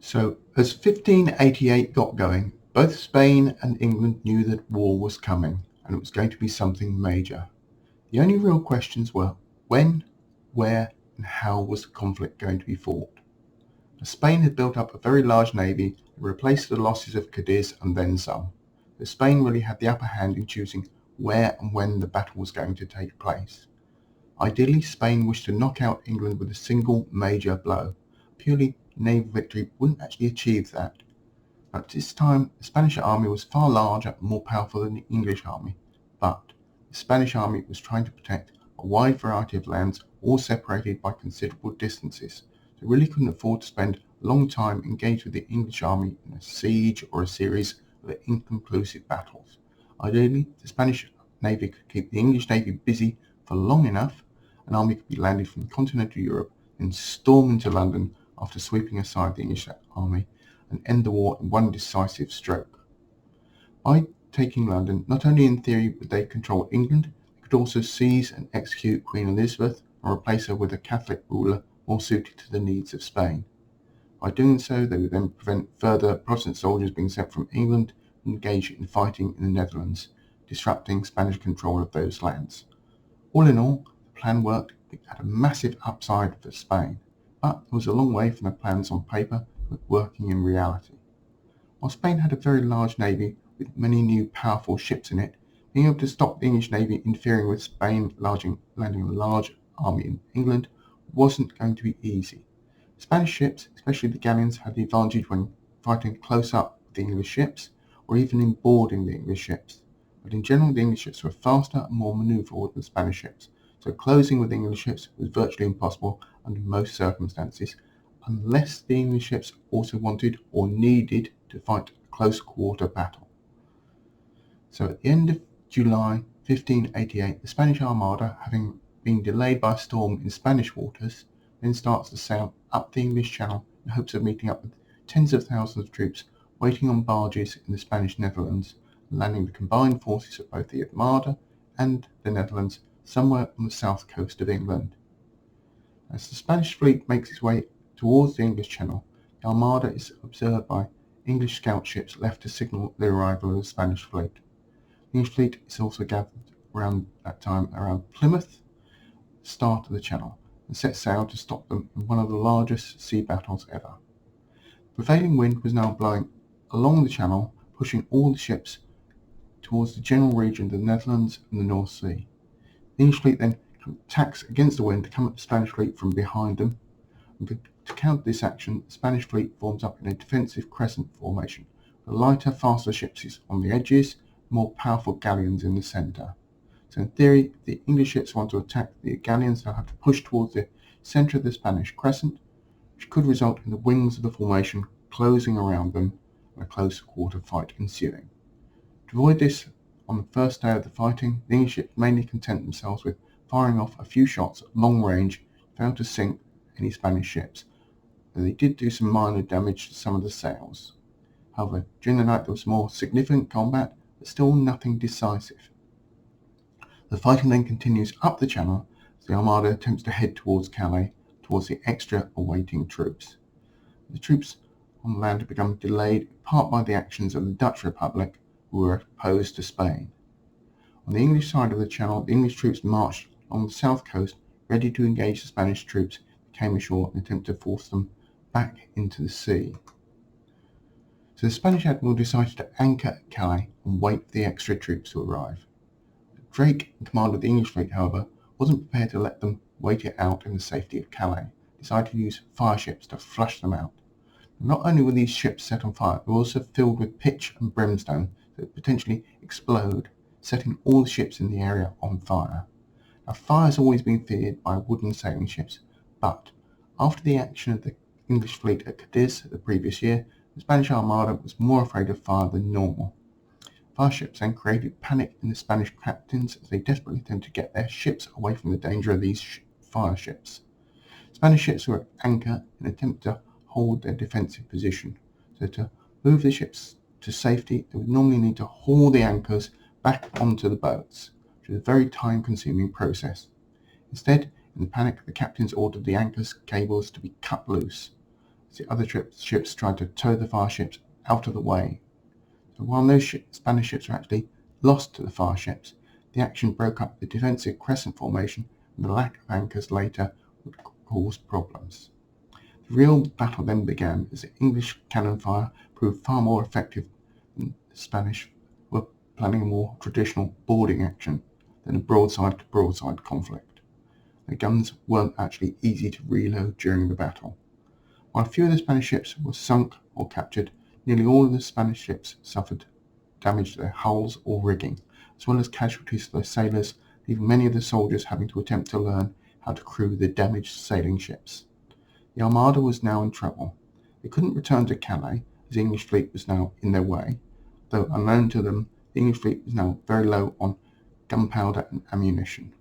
So, as 1588 got going, both Spain and England knew that war was coming, and it was going to be something major. The only real questions were when, where, and how was the conflict going to be fought. Now, Spain had built up a very large navy and replaced the losses of Cadiz and then some. So Spain really had the upper hand in choosing where and when the battle was going to take place. Ideally, Spain wished to knock out England with a single major blow. Purely naval victory wouldn't actually achieve that. At this time, the Spanish army was far larger and more powerful than the English army, but the Spanish army was trying to protect a wide variety of lands, all separated by considerable distances, so it really couldn't afford to spend a long time engaged with the English army in a siege or a series of inconclusive battles. Ideally, the Spanish navy could keep the English navy busy for long enough. An army could be landed from continental Europe and storm into London after sweeping aside the English army and end the war in one decisive stroke. By taking London, not only in theory would they control England, they could also seize and execute Queen Elizabeth and replace her with a Catholic ruler more suited to the needs of Spain. By doing so, they would then prevent further Protestant soldiers being sent from England and engage in fighting in the Netherlands, disrupting Spanish control of those lands. All in all, the plan worked. It had a massive upside for Spain, but it was a long way from the plans on paper to working in reality. While Spain had a very large navy with many new powerful ships in it, being able to stop the English navy interfering with Spain landing a large army in England wasn't going to be easy. Spanish ships, especially the galleons, had the advantage when fighting close up with the English ships, or even in boarding the English ships. But in general, the English ships were faster and more manoeuvrable than Spanish ships, so closing with English ships was virtually impossible under most circumstances, unless the English ships also wanted or needed to fight a close quarter battle. So at the end of July 1588, the Spanish Armada, having been delayed by a storm in Spanish waters, then starts to sail up the English Channel in hopes of meeting up with tens of thousands of troops waiting on barges in the Spanish Netherlands, and landing the combined forces of both the Armada and the Netherlands somewhere on the south coast of England. As the Spanish fleet makes its way towards the English Channel, the Armada is observed by English scout ships left to signal the arrival of the Spanish fleet. The English fleet is also gathered around that time around Plymouth, the start of the Channel, and set sail to stop them in one of the largest sea battles ever. The prevailing wind was now blowing along the Channel, pushing all the ships towards the general region of the Netherlands and the North Sea. The English fleet then attacks against the wind to come at the Spanish fleet from behind them, and to counter this action, the Spanish fleet forms up in a defensive crescent formation, with lighter, faster ships on the edges, more powerful galleons in the centre. So in theory, if the English ships want to attack the galleons, they'll have to push towards the centre of the Spanish crescent, which could result in the wings of the formation closing around them and a close quarter fight ensuing. To avoid this, on the first day of the fighting, the English ships mainly content themselves with firing off a few shots at long range, failed to sink any Spanish ships, though they did do some minor damage to some of the sails. However, during the night there was more significant combat, but still nothing decisive. The fighting then continues up the Channel as the Armada attempts to head towards Calais, towards the extra awaiting troops. The troops on land have become delayed in part by the actions of the Dutch Republic, who were opposed to Spain. On the English side of the Channel, the English troops marched along the south coast, ready to engage the Spanish troops that came ashore and attempt to force them back into the sea. So the Spanish admiral decided to anchor at Calais and wait for the extra troops to arrive. Drake, in command of the English fleet, however, wasn't prepared to let them wait it out in the safety of Calais, decided to use fireships to flush them out. Not only were these ships set on fire, they were also filled with pitch and brimstone that would potentially explode, setting all the ships in the area on fire. Now, fire has always been feared by wooden sailing ships, but after the action of the English fleet at Cadiz the previous year, the Spanish Armada was more afraid of fire than normal. Fireships then created panic in the Spanish captains as they desperately attempted to get their ships away from the danger of these fireships. Spanish ships were at anchor in an attempt to hold their defensive position, so to move the ships to safety they would normally need to haul the anchors back onto the boats, which is a very time-consuming process. Instead, in the panic, the captains ordered the anchors cables to be cut loose. as the other ships tried to tow the fire ships out of the way. So while no Spanish ships were actually lost to the fire ships, the action broke up the defensive crescent formation, and the lack of anchors later would cause problems. The real battle then began as the English cannon fire proved far more effective than the Spanish were planning a more traditional boarding action than a broadside-to-broadside conflict. The guns weren't actually easy to reload during the battle. While few of the Spanish ships were sunk or captured, nearly all of the Spanish ships suffered damage to their hulls or rigging, as well as casualties to their sailors, leaving many of the soldiers having to attempt to learn how to crew the damaged sailing ships. The Armada was now in trouble. They couldn't return to Calais, as the English fleet was now in their way, though unknown to them, the English fleet was now very low on gunpowder and ammunition.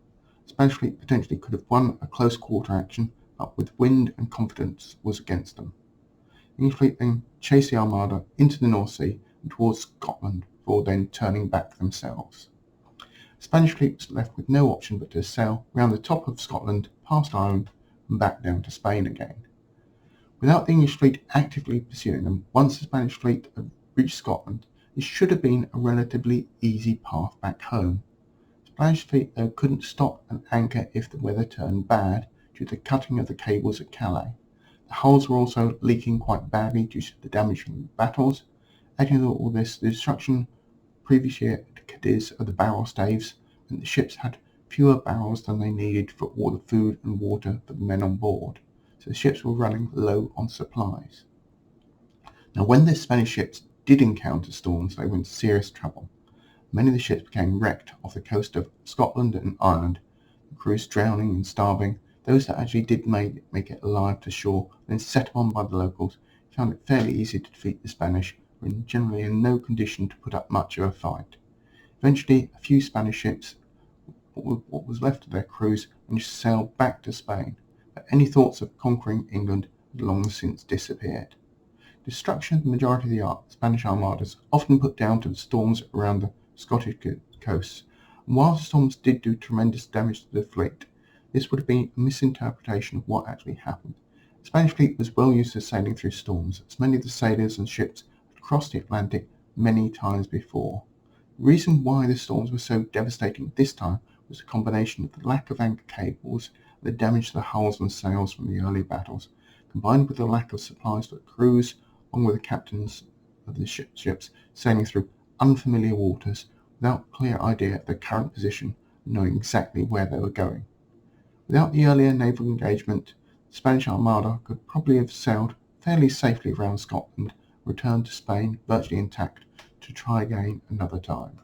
The Spanish fleet potentially could have won a close quarter action, but with wind and confidence was against them. The English fleet then chased the Armada into the North Sea and towards Scotland before then turning back themselves. The Spanish fleet was left with no option but to sail round the top of Scotland, past Ireland, and back down to Spain again. Without the English fleet actively pursuing them, once the Spanish fleet had reached Scotland, it should have been a relatively easy path back home. The Spanish fleet, though, couldn't stop and anchor if the weather turned bad due to the cutting of the cables at Calais. The hulls were also leaking quite badly due to the damage from the battles. Adding to all this, the destruction previous year at Cadiz of the barrel staves meant the ships had fewer barrels than they needed for all the food and water for the men on board, so the ships were running low on supplies. Now, when the Spanish ships did encounter storms, they were in serious trouble. Many of the ships became wrecked off the coast of Scotland and Ireland, the crews drowning and starving. Those that actually did make it alive to shore, then set upon by the locals, found it fairly easy to defeat the Spanish, who were generally in no condition to put up much of a fight. Eventually, a few Spanish ships, what was left of their crews, managed to sail back to Spain, but any thoughts of conquering England had long since disappeared. Destruction of the majority of the Spanish armadas often put down to the storms around the Scottish coasts, and while the storms did do tremendous damage to the fleet, this would have been a misinterpretation of what actually happened. The Spanish fleet was well used to sailing through storms, as many of the sailors and ships had crossed the Atlantic many times before. The reason why the storms were so devastating this time was a combination of the lack of anchor cables and the damage to the hulls and sails from the early battles, combined with the lack of supplies for the crews, along with the captains of the ships sailing through unfamiliar waters without a clear idea of their current position and knowing exactly where they were going. Without the earlier naval engagement, the Spanish Armada could probably have sailed fairly safely around Scotland, returned to Spain virtually intact, to try again another time.